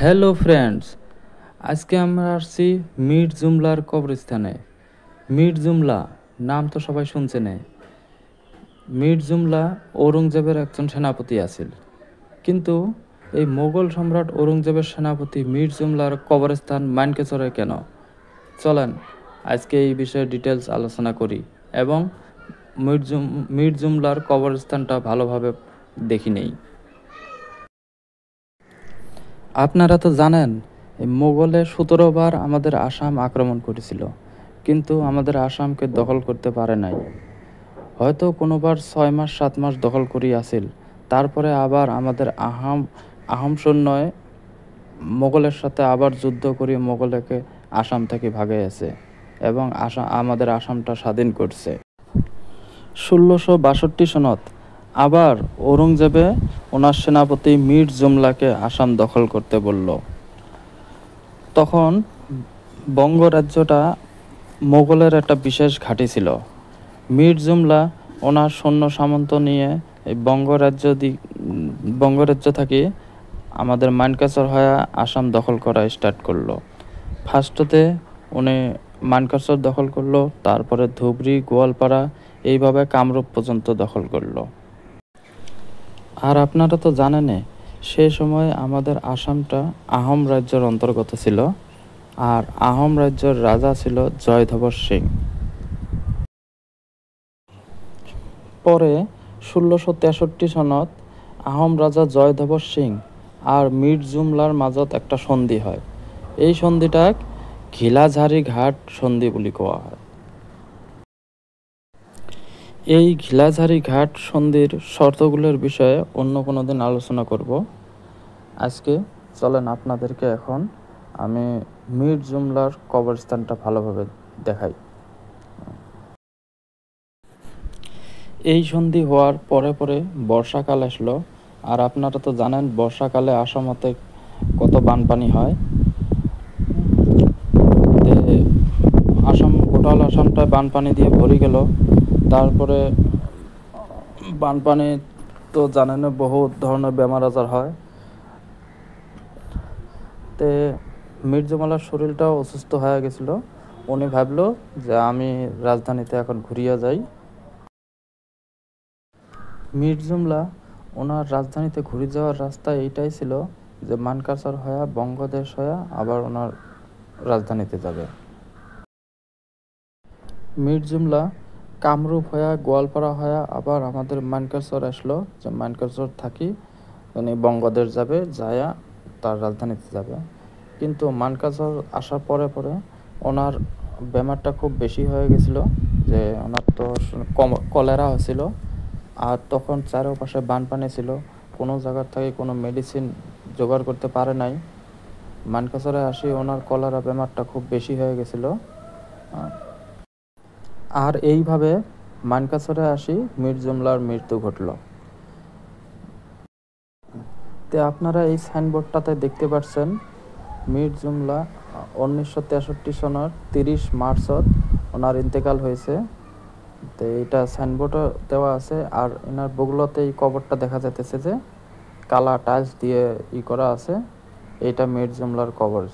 Hello friends, আজকে আমরা আসছি মির জুমলার কবরস্থানে। মির জুমলা নাম তো সবাই শুনছেন। মির জুমলা ঔরঙ্গজেবের একজন সেনাপতি আছিল, কিন্তু এই মোগল সম্রাট ঔরঙ্গজেবের সেনাপতি মির জুমলার কবরস্থান মানকেচরে কেন? চলেন আজকে এই বিষয়ে ডিটেলস আলোচনা করি এবং মির জুমলার কবরস্থানটা ভালোভাবে দেখি নেই। আপনারা তো জানেন, এই মোগলে 17 বার আমাদের আসাম আক্রমণ করেছিল, কিন্তু আমাদের আসামকে দখল করতে পারে নাই। হয়তো কোনোবার 6 মাস 7 মাস দখল করি আসিল, তারপরে আবার আমাদের আহম সৈন্যয় মোগলের সাথে আবার যুদ্ধ করি মোগলকে আসাম থেকে ভাগাইয়াছে এবং আমাদের আসামটা স্বাধীন করছে। 1662 সনত আবার ঔরঙ্গজেবে ওনার সেনাপতি মির জুমলাকে আসাম দখল করতে বলল। তখন বঙ্গ রাজ্যটা মোগলের একটা বিশেষ ঘাঁটি ছিল। মির জুমলা ওনার সৈন্য সামন্ত নিয়ে এই বঙ্গরাজ্য থেকে আমাদের মানকাচর হয়ে আসাম দখল করা স্টার্ট করলো। ফার্স্টতে উনি মানকাচর দখল করলো, তারপরে ধুবড়ি, গোয়ালপাড়া, এইভাবে কামরূপ পর্যন্ত দখল করলো। আর আপনারা তো জানেন, সেই সময় আমাদের আসামটা আহোম রাজ্যের অন্তর্গত ছিল, আর আহোম রাজ্যের রাজা ছিল জয়ধবর সিং। পরে 1663 সনত আহোম রাজা জয়ধবর সিং আর মির জুমলার মাজত একটা সন্ধি হয়। এই সন্ধিটা ঘিলাঝারি ঘাট সন্ধি বলি কোয়া হয়। এই ঘিলাঝারি ঘাট সন্ধির শর্তগুলোর বিষয়ে অন্য কোনো দিন আলোচনা করব। আজকে চলেন আপনাদেরকে এখন আমি মির জুমলার কবরস্থানটা ভালোভাবে দেখাই। এই সন্ধি হওয়ার পরে পরে বর্ষাকাল আসলো, আর আপনারা তো জানেন বর্ষাকালে আসামতে কত বানপানি হয়। টোটাল আসামটা বানপানি দিয়ে ভরে গেল। তারপরে বানপানি তো জানেন বহুত ধরনের বেমার আজার হয়। তে মির জুমলার শরীরটাও অসুস্থ হয়ে গেছিল। উনি ভাবলো যে আমি রাজধানীতে এখন ঘুরিয়া যাই। মির জুমলা ওনার রাজধানীতে ঘুরে যাওয়ার রাস্তা এইটাই ছিল যে মানকাচর হয়ে বঙ্গদেশ হয়ে আবার ওনার রাজধানীতে যাবে। মির জুমলা কামরূপ হয়ে গোয়ালপাড়া হয়ে আবার আমাদের মানকাচর আসলো, যে মানকাচর থাকি উনি বঙ্গদেশ যাবে, যায়া তার রাজধানীতে যাবে। কিন্তু মানকাচর আসার পরে পরে ওনার বেমারটা খুব বেশি হয়ে গেছিল, যে ওনার তো কলেরা হয়েছিল। আর তখন চারপাশে বানপানি ছিল, কোনো জায়গার থেকে কোনো মেডিসিন জোগাড় করতে পারে নাই। মানকাচরে আসি ওনার কলেরা বেমারটা খুব বেশি হয়ে গেছিল। আর এইভাবে মানকাচরে আসি মির জুমলার মৃত্যু ঘটল। তে আপনারা এই সাইনবোর্ডটাতে দেখতে পাচ্ছেন মির জুমলা 1963 সনের 30 মার্চত ওনার ইন্তেকাল হয়েছে। তো এটা সাইনবোর্ডও দেওয়া আছে। আর এনার বগুলাতে এই কবরটা দেখা যাইতেছে যে কালা টাইলস দিয়ে করা আছে। এইটা মির জুমলার কবর।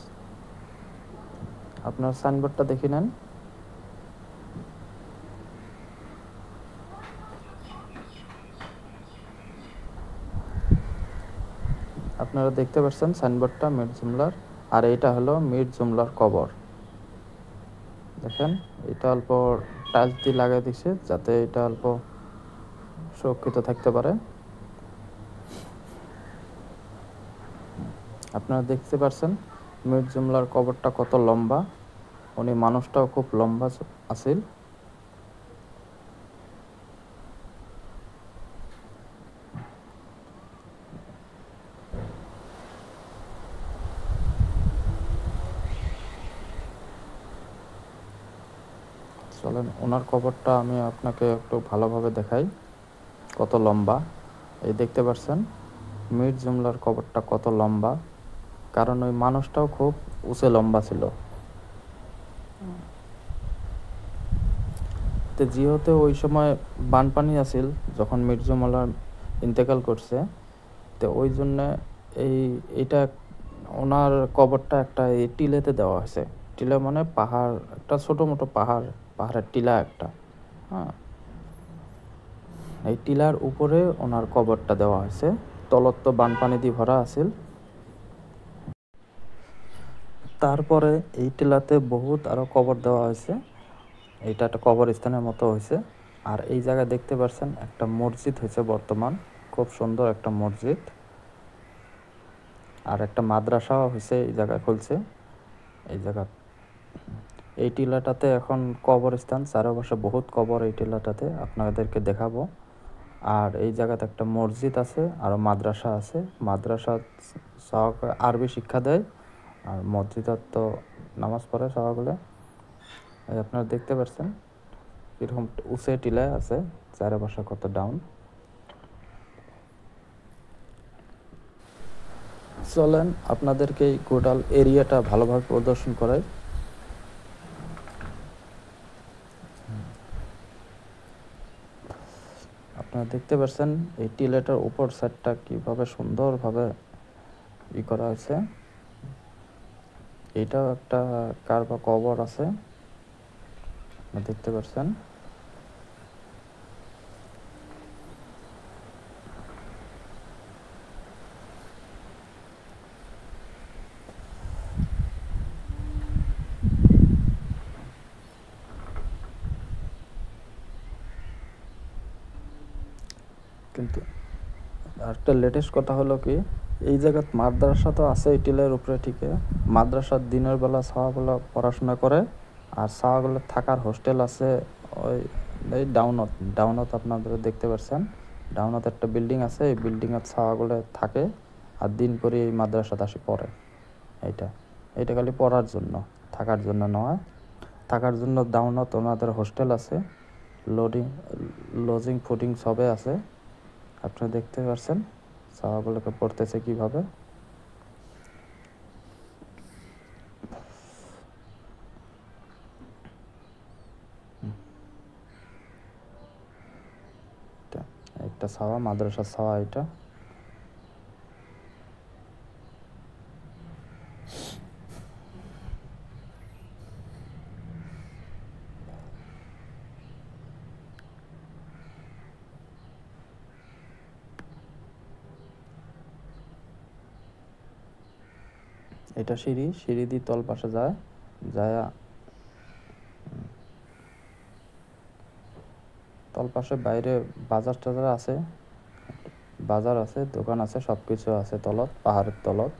আপনার সাইনবোর্ডটা দেখে নেন। আপনারা দেখতে পাচ্ছেন সাইনবোর্ডটা মির জুমলার, আর এইটা হলো মির জুমলার কবর। দেখেন এটা অল্প টাইলস দিয়ে লাগাই দিচ্ছে যাতে এটা অল্প সুরক্ষিত থাকতে পারে। আপনারা দেখতে পাচ্ছেন মির জুমলার কবরটা কত লম্বা, উনি মানুষটাও খুব লম্বা আছিল। চলেন ওনার কবরটা আমি আপনাকে একটু ভালোভাবে দেখাই কত লম্বা। এই দেখতে পাচ্ছেন মির জুমলার কবরটা কত লম্বা, কারণ ওই মানুষটাও খুব উঁচে লম্বা ছিল। তো যেহেতু ওই সময় বানপানি আছিল যখন মির জুমলা ইন্তেকাল করছে, তো ওই জন্য এইটা ওনার কবরটা একটা এই টিলেতে দেওয়া হয়েছে। টিলা মানে পাহাড়, একটা ছোটো মোটো পাহাড়, পাহাড়ের টিলা একটা। হ্যাঁ, এই টিলার উপরে ওনার কবরটা দেওয়া হয়েছে। তলত তো বানপানি দিয়ে ভরা আছিল। তারপরে এই টিলাতে বহুত আরও কবর দেওয়া হয়েছে। এইটা একটা কবরস্থানের মতো হয়েছে। আর এই জায়গায় দেখতে পাচ্ছেন একটা মসজিদ হয়েছে বর্তমান, খুব সুন্দর একটা মসজিদ। আর একটা মাদ্রাসাও হয়েছে এই জায়গায় খুলছে। এই জায়গা, এই টিলাটাতে এখন কবরস্থান, চারপাশে বহুত কবর এই টিলাটাতে, আপনাদেরকে দেখাবো। আর এই জায়গাতে একটা মসজিদ আছে, আরও মাদ্রাসা আছে। মাদ্রাসা আরবি শিক্ষা দেয়, আর মসজিদত তো নামাজ পড়ে সকালে। এই আপনারা দেখতে পাচ্ছেন এরকম উঁচে টিলায় আছে, চারপাশে কত ডাউন। চলেন আপনাদেরকে এই টোটাল এরিয়াটা ভালোভাবে প্রদর্শন করাই। আপনারা দেখতে পাচ্ছেন এই টিলাটার উপর সাইডটা কীভাবে সুন্দরভাবে করা হয়েছে। এটাও একটা কার বা কবর আছে, দেখতে পাচ্ছেন। কিন্তু আরেকটা লেটেস্ট কথা হলো কি, এই জায়গাত মাদ্রাসা তো আছে এই টিলের উপরে ঠিকই। মাদ্রাসার দিনের বেলা ছাওয়াগুলো পড়াশোনা করে, আর ছাওয়াগুলো থাকার হোস্টেল আছে ওই এই ডাউনত। ডাউনত আপনারা দেখতে পাচ্ছেন, ডাউনত একটা বিল্ডিং আছে, এই বিল্ডিংয়ের ছাওয়াগুলো থাকে, আর দিন করে এই মাদ্রাসাতে আসে পড়ে। এইটা এইটা খালি পড়ার জন্য, থাকার জন্য নয়। থাকার জন্য ডাউনত ওনাদের হোস্টেল আছে, লজিং ফুডিং সবে আছে। আপনারা দেখতে পাচ্ছেন ছাওয়াগুলোকে পড়তেছে কিভাবে। একটা ছাওয়া, মাদ্রাসার ছাওয়া এটা। এটা সিঁড়ি, সিঁড়ি দিয়ে তল পাশে যায়, যায় তল পাশে বাইরে বাজার টাজার আছে, বাজার আছে, দোকান আছে, সব কিছু আছে তলত, পাহাড়ের তলত।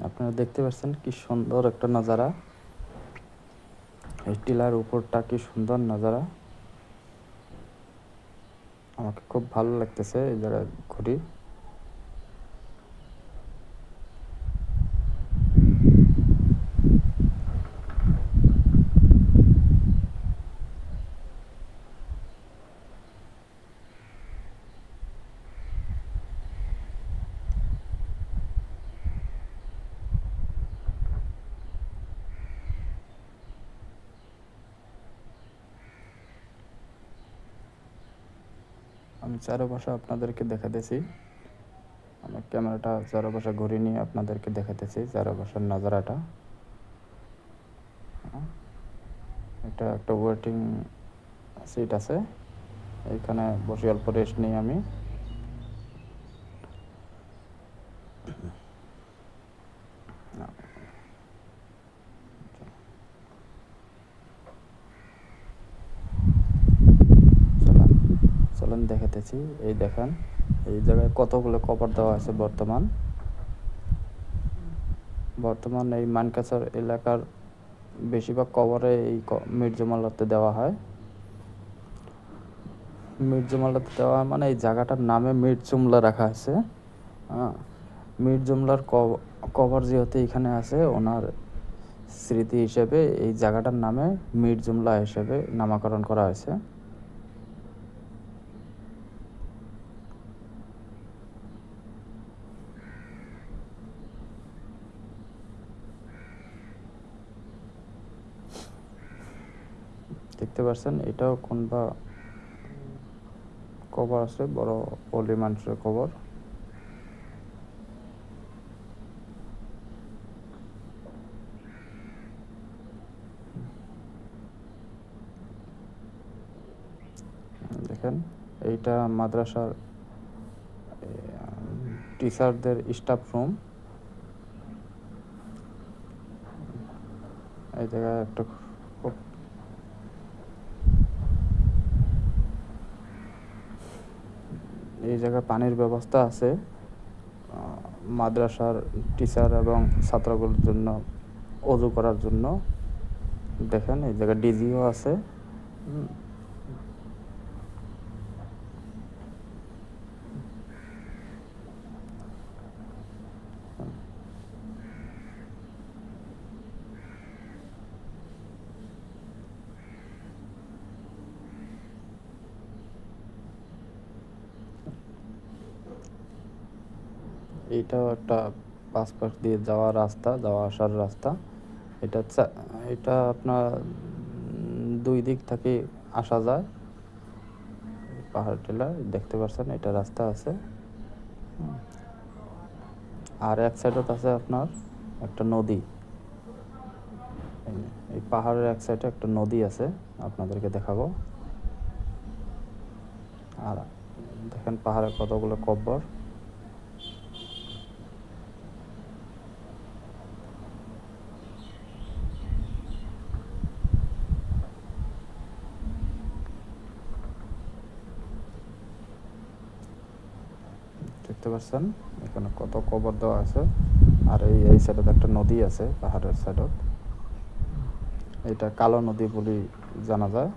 আপনারা দেখতে পাচ্ছেন কি সুন্দর একটা নজারা, এই টিলার উপরটা কি সুন্দর নজারা। আমাকে খুব ভালো লাগতেছে এই জায়গায় ঘুরি। আমি চারপাশে আপনাদেরকে দেখাতেছি, আমি ক্যামেরাটা চারপাশে ঘুরিয়ে নিয়ে আপনাদেরকে দেখাতেছি চারপাশের নজারাটা। এটা একটা ওয়েটিং সিট আছে, এইখানে বসে অল্প রেস্ট নিই আমি। চলেন দেখাতেছি। এই দেখেন এই জায়গায় কতগুলো কভার দেওয়া আছে বর্তমান এই মানকাছর এলাকার বেশিরভাগ কভারে এই মির্জমালাতে দেওয়া হয়। মির্জমালাতে দেওয়া হয় মানে এই জায়গাটার নামে মির্জুমলা রাখা আছে। হ্যাঁ, মির্জুমলার কভার যেহেতু এখানে আছে, ওনার স্মৃতি হিসেবে এই জায়গাটার নামে মির্জুমলা হিসেবে নামকরণ করা হয়েছে। দেখতে পাচ্ছেন এটাও কোনবা কবর আছে, বড় পলি মানুষের কবর। দেখেন এইটা মাদ্রাসার টিচারদের স্টাফ রুম। এই জায়গায় একটা খুব এই জায়গায় পানির ব্যবস্থা আছে মাদ্রাসার টিচার এবং ছাত্রগুলোর জন্য অজু করার জন্য। দেখেন এই জায়গায় ডিজিও আছে। এইটাও একটা পাশ দিয়ে যাওয়ার রাস্তা, যাওয়া আসার রাস্তা। এটা আপনার 2 দিক থেকে আসা যায় পাহাড় টিলা। দেখতে পাচ্ছেন এটা রাস্তা আছে। আর এক সাইডত আছে আপনার একটা নদী। এই পাহাড়ের এক সাইডে একটা নদী আছে, আপনাদেরকে দেখাবো। আর দেখেন পাহাড়ে কতগুলো কব্বর। দেখতে পাচ্ছেন এখানে কত কবর দেওয়া আছে। আর এই সাইডে একটা নদী আছে পাহাড়ের সাইডত। এটা কালো নদী বলে জানা যায়।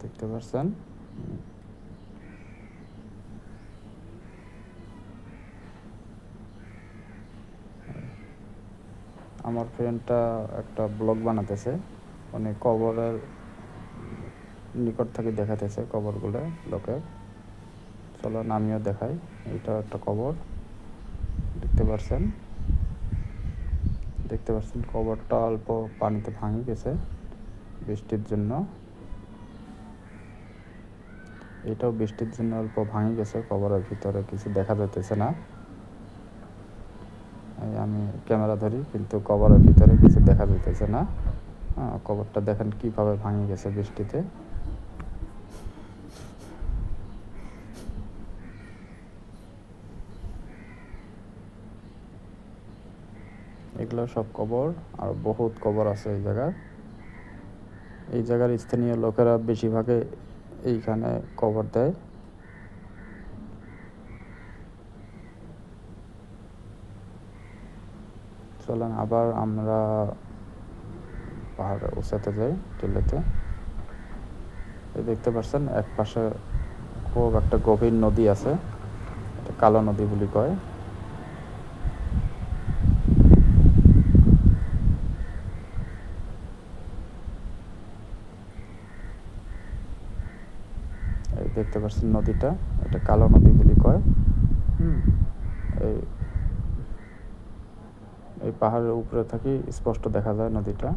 দেখতে পাচ্ছেন আমার ফ্রেন্ডটা একটা ব্লগ বানাতেছে, উনি কবরের নিকট থেকে দেখাতেছে কবরগুলো লোকের। চলো আমিও দেখাই। এটা একটা কবর। দেখতে পাচ্ছেন কবরটা অল্প পানিতে ভাঙে গেছে বৃষ্টির জন্য। এটাও বৃষ্টির জন্য অল্প ভাঙে গেছে, কবরের ভিতরে কিছু দেখা যাইতেছে না। আমি ক্যামেরা ধরি কিন্তু কবরের ভিতরে কিছু দেখা যাইতেছে না। কবরটা দেখেন কিভাবে ভাঙে গেছে বৃষ্টিতে। এগুলো সব কবর, আর বহুত কবর আছে এই জায়গায়। এই জায়গার স্থানীয় লোকেরা বেশিরভাগে এইখানে কবর দেয়। চলেন আবার আমরা পাহাড়ে উঁচাতে যাই টিলাতে। এই দেখতে পাচ্ছেন এক পাশে খুব একটা গভীর নদী আছে, এটা কালো নদী বলে কয়। এই দেখতে পাচ্ছেন নদীটা, এটা কালো নদী বলে কয়। এই পাহাড়ের উপরে থাকি স্পষ্ট দেখা যায় নদীটা।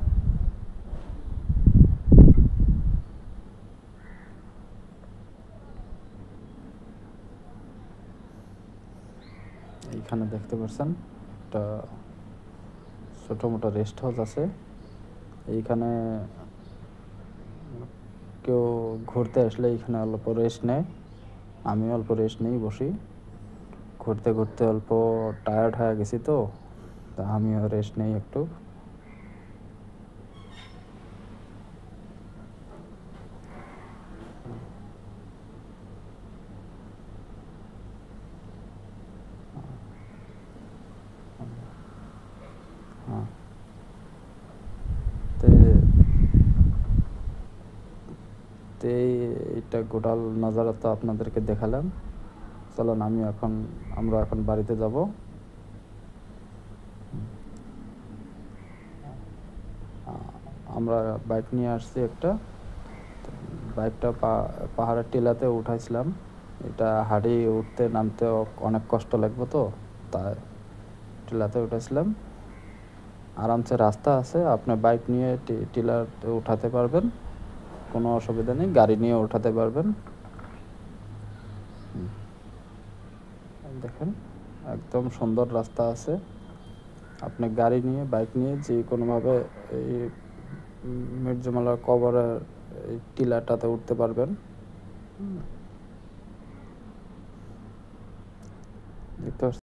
এইখানে দেখতে পাচ্ছেন একটা ছোট মোটো রেস্ট হাউস আছে। এইখানে কেউ ঘুরতে আসলে এইখানে অল্প রেস্ট নেয়। আমি অল্প রেস্ট নেই, বসি। ঘুরতে ঘুরতে অল্প টায়ার্ড হয়ে গেছি, তো আমিও রেস্ট নেই একটু। হ্যাঁ, এইটা গোটাল নজারা তো আপনাদেরকে দেখালাম। চলুন আমরা এখন বাড়িতে যাব। আমরা বাইক নিয়ে আসছি একটা। বাইকটা পাহাড়ের টিলাতে উঠাইছিলাম। এটা হাঁড়ি উঠতে নামতে অনেক কষ্ট লাগবে, তো তাই টিলাতে উঠেছিলাম। আরামসে রাস্তা আছে, আপনি বাইক নিয়ে টিলাতে উঠাতে পারবেন, কোনো অসুবিধা নেই। গাড়ি নিয়ে উঠাতে পারবেন। দেখেন, একদম সুন্দর রাস্তা আছে। আপনি গাড়ি নিয়ে বাইক নিয়ে যে কোনোভাবে এই মির্জুমালার কবরের এই টিলাটাতে উঠতে পারবেন।